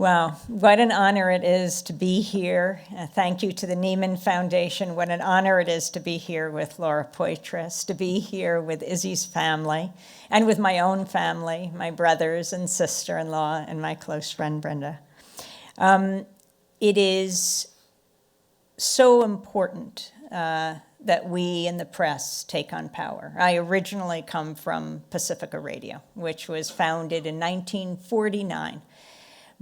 Wow, what an honor it is to be here. Thank you to the Nieman Foundation. What an honor it is to be here with Laura Poitras, to be here with Izzy's family, and with my own family, my brothers and sister-in-law, and my close friend Brenda. It is so important that we in the press take on power. I originally come from Pacifica Radio, which was founded in 1949.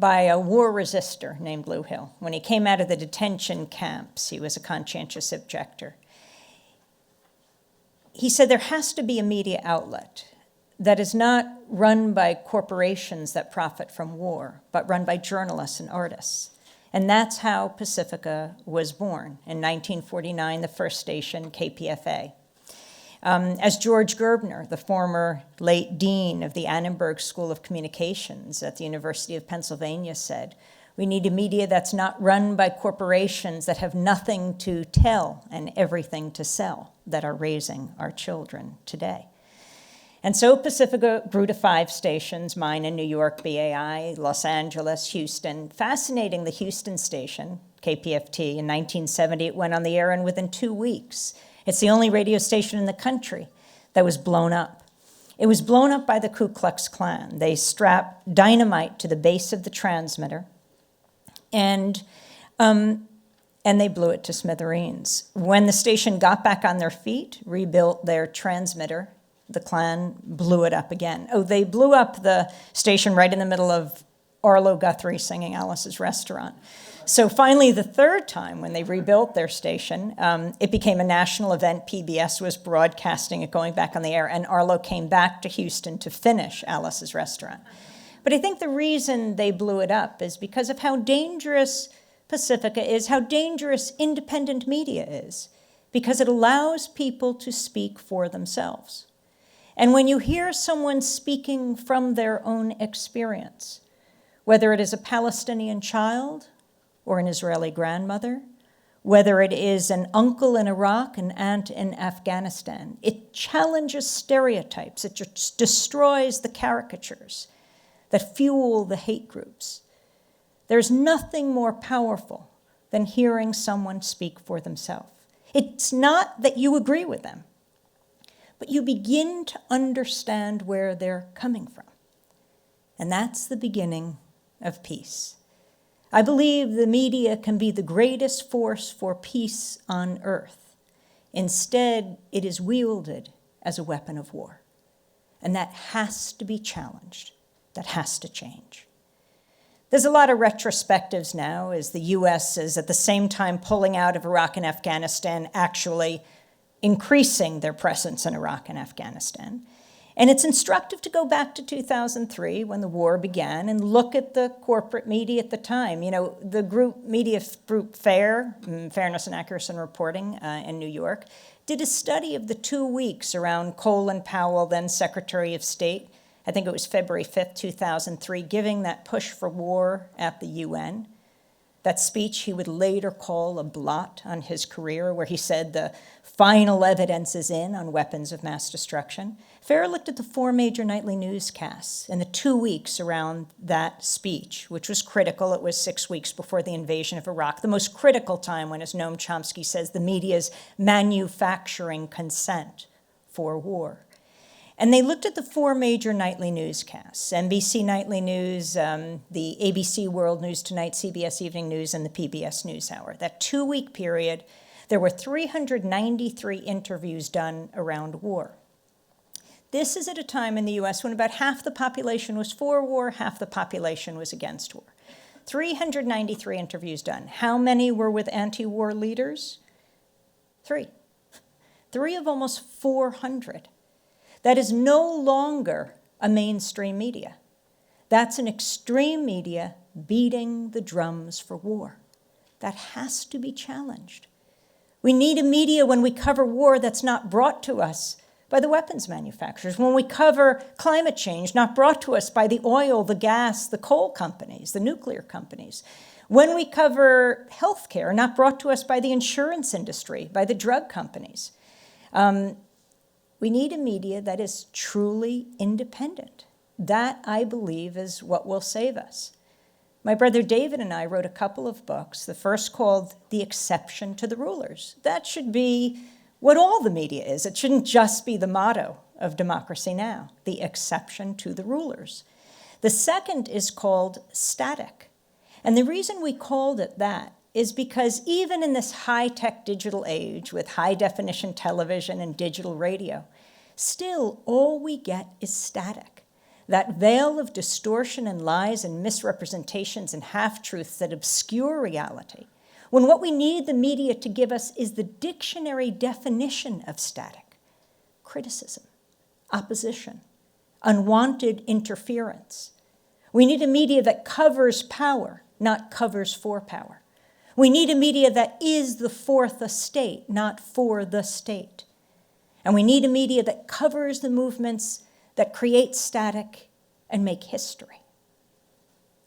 By a war resistor named Lou Hill. When he came out of the detention camps, he was a conscientious objector. He said there has to be a media outlet that is not run by corporations that profit from war, but run by journalists and artists. And that's how Pacifica was born. In 1949, the first station, KPFA. As George Gerbner, the former late dean of the Annenberg School of Communications at the University of Pennsylvania, said, we need a media that's not run by corporations that have nothing to tell and everything to sell, that are raising our children today. And so Pacifica grew to 5 stations, mine in New York, BAI, Los Angeles, Houston. Fascinating, the Houston station, KPFT, in 1970, it went on the air, and within 2 weeks, it's the only radio station in the country that was blown up. It was blown up by the Ku Klux Klan. They strapped dynamite to the base of the transmitter, and they blew it to smithereens. When the station got back on their feet, rebuilt their transmitter, the Klan blew it up again. Oh, they blew up the station right in the middle of Arlo Guthrie singing Alice's Restaurant. So finally, the third time when they rebuilt their station, it became a national event. PBS was broadcasting it, going back on the air, and Arlo came back to Houston to finish Alice's Restaurant. But I think the reason they blew it up is because of how dangerous Pacifica is, how dangerous independent media is, because it allows people to speak for themselves. And when you hear someone speaking from their own experience, whether it is a Palestinian child or an Israeli grandmother, whether it is an uncle in Iraq, an aunt in Afghanistan, it challenges stereotypes, it just destroys the caricatures that fuel the hate groups. There's nothing more powerful than hearing someone speak for themselves. It's not that you agree with them, but you begin to understand where they're coming from. And that's the beginning of peace. I believe the media can be the greatest force for peace on earth. Instead, it is wielded as a weapon of war. And that has to be challenged. That has to change. There's a lot of retrospectives now as the U.S. is at the same time pulling out of Iraq and Afghanistan, actually increasing their presence in Iraq and Afghanistan. And it's instructive to go back to 2003 when the war began and look at the corporate media at the time. You know, the media group FAIR, Fairness and Accuracy in Reporting in New York, did a study of the 2 weeks around Colin Powell, then Secretary of State. I think it was February 5th, 2003, giving that push for war at the UN. That speech he would later call a blot on his career, where he said the final evidence is in on weapons of mass destruction. FAIR looked at the 4 major nightly newscasts in the 2 weeks around that speech, which was critical. It was 6 weeks before the invasion of Iraq, the most critical time when, as Noam Chomsky says, the media is manufacturing consent for war. And they looked at the 4 major nightly newscasts, NBC Nightly News, the ABC World News Tonight, CBS Evening News, and the PBS NewsHour. That 2-week period, there were 393 interviews done around war. This is at a time in the US when about half the population was for war, half the population was against war. 393 interviews done. How many were with anti-war leaders? 3. 3 of almost 400. That is no longer a mainstream media. That's an extreme media beating the drums for war. That has to be challenged. We need a media when we cover war that's not brought to us by the weapons manufacturers, when we cover climate change not brought to us by the oil, the gas, the coal companies, the nuclear companies, when we cover healthcare not brought to us by the insurance industry, by the drug companies. We need a media that is truly independent. That, I believe, is what will save us. My brother David and I wrote a couple of books, the first called The Exception to the Rulers. That should be what all the media is. It shouldn't just be the motto of Democracy Now!, the exception to the rulers. The second is called Static. And the reason we called it that is because even in this high-tech digital age with high-definition television and digital radio, still all we get is static. That veil of distortion and lies and misrepresentations and half-truths that obscure reality, when what we need the media to give us is the dictionary definition of static: criticism, opposition, unwanted interference. We need a media that covers power, not covers for power. We need a media that is the fourth estate, not for the state. And we need a media that covers the movements that create static and make history.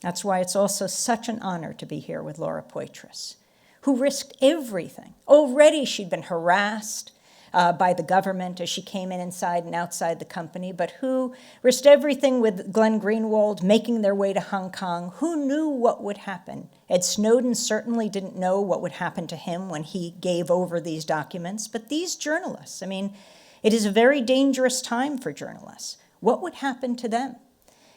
That's why it's also such an honor to be here with Laura Poitras, who risked everything. Already she'd been harassed by the government as she came in inside and outside the company, but who risked everything with Glenn Greenwald making their way to Hong Kong. Who knew what would happen? Ed Snowden certainly didn't know what would happen to him when he gave over these documents, but these journalists, I mean, it is a very dangerous time for journalists. What would happen to them?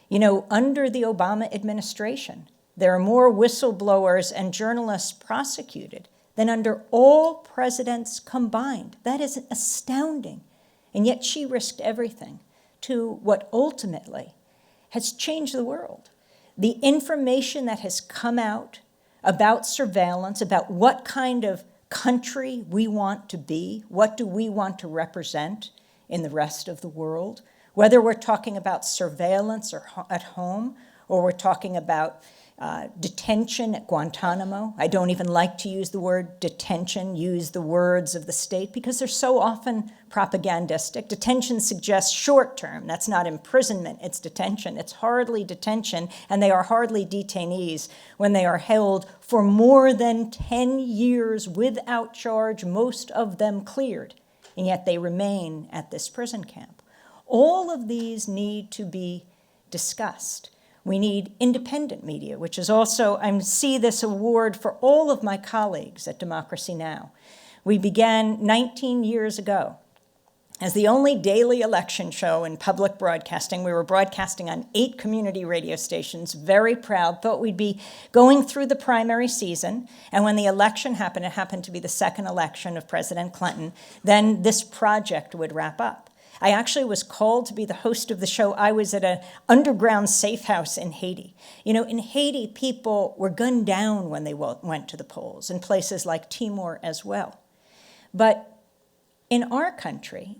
You know, under the Obama administration, there are more whistleblowers and journalists prosecuted than under all presidents combined. That is astounding. And yet she risked everything to what ultimately has changed the world. The information that has come out about surveillance, about what kind of country we want to be, what do we want to represent in the rest of the world, whether we're talking about surveillance or at home, or we're talking about detention at Guantanamo. I don't even like to use the word detention, use the words of the state, because they're so often propagandistic. Detention suggests short term. That's not imprisonment, it's detention. It's hardly detention, and they are hardly detainees when they are held for more than 10 years without charge, most of them cleared, and yet they remain at this prison camp. All of these need to be discussed. We need independent media, which is also, I see this award for all of my colleagues at Democracy Now! We began 19 years ago as the only daily election show in public broadcasting. We were broadcasting on 8 community radio stations, very proud, thought we'd be going through the primary season, and when the election happened, it happened to be the second election of President Clinton, then this project would wrap up. I actually was called to be the host of the show. I was at an underground safe house in Haiti. You know, in Haiti, people were gunned down when they went to the polls, in places like Timor as well. But in our country,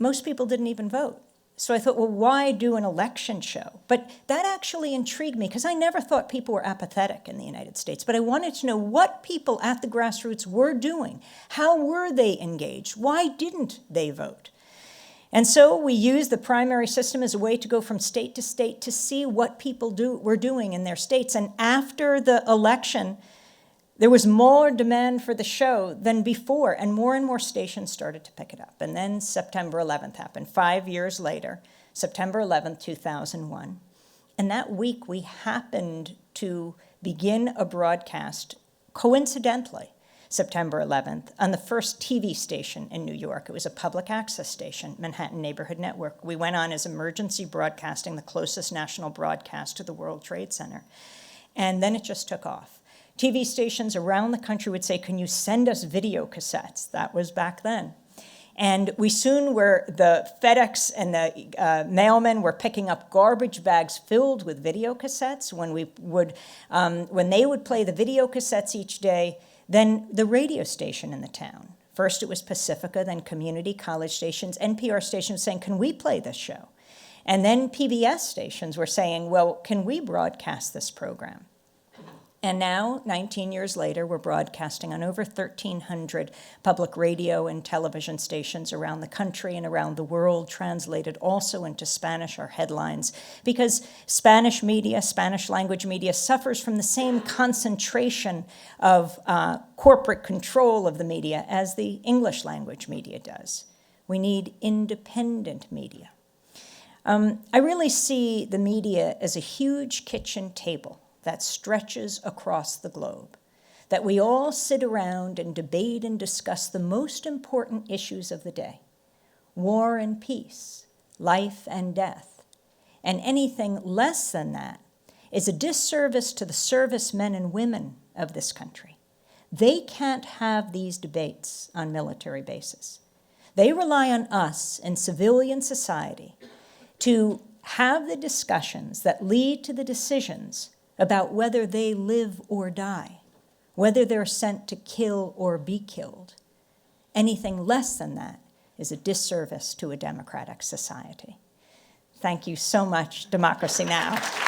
most people didn't even vote. So I thought, well, why do an election show? But that actually intrigued me, because I never thought people were apathetic in the United States. But I wanted to know what people at the grassroots were doing. How were they engaged? Why didn't they vote? And so we used the primary system as a way to go from state to state to see what people were doing in their states. And after the election, there was more demand for the show than before, and more stations started to pick it up. And then September 11th happened, 5 years later, September 11th, 2001. And that week, we happened to begin a broadcast, coincidentally, September 11th, on the first TV station in New York. It was a public access station, Manhattan Neighborhood Network. We went on as emergency broadcasting, the closest national broadcast to the World Trade Center. And then it just took off. TV stations around the country would say, can you send us video cassettes? That was back then. And we soon were, the FedEx and the mailmen were picking up garbage bags filled with video cassettes. When they would play the video cassettes each day, then the radio station in the town, first it was Pacifica, then community college stations, NPR stations saying, can we play this show? And then PBS stations were saying, well, can we broadcast this program? And now, 19 years later, we're broadcasting on over 1,300 public radio and television stations around the country and around the world, translated also into Spanish, our headlines, because Spanish media, Spanish language media, suffers from the same concentration of corporate control of the media as the English language media does. We need independent media. I really see the media as a huge kitchen table that stretches across the globe, that we all sit around and debate and discuss the most important issues of the day, war and peace, life and death, and anything less than that is a disservice to the servicemen and women of this country. They can't have these debates on military bases. They rely on us in civilian society to have the discussions that lead to the decisions about whether they live or die, whether they're sent to kill or be killed. Anything less than that is a disservice to a democratic society. Thank you so much, Democracy Now!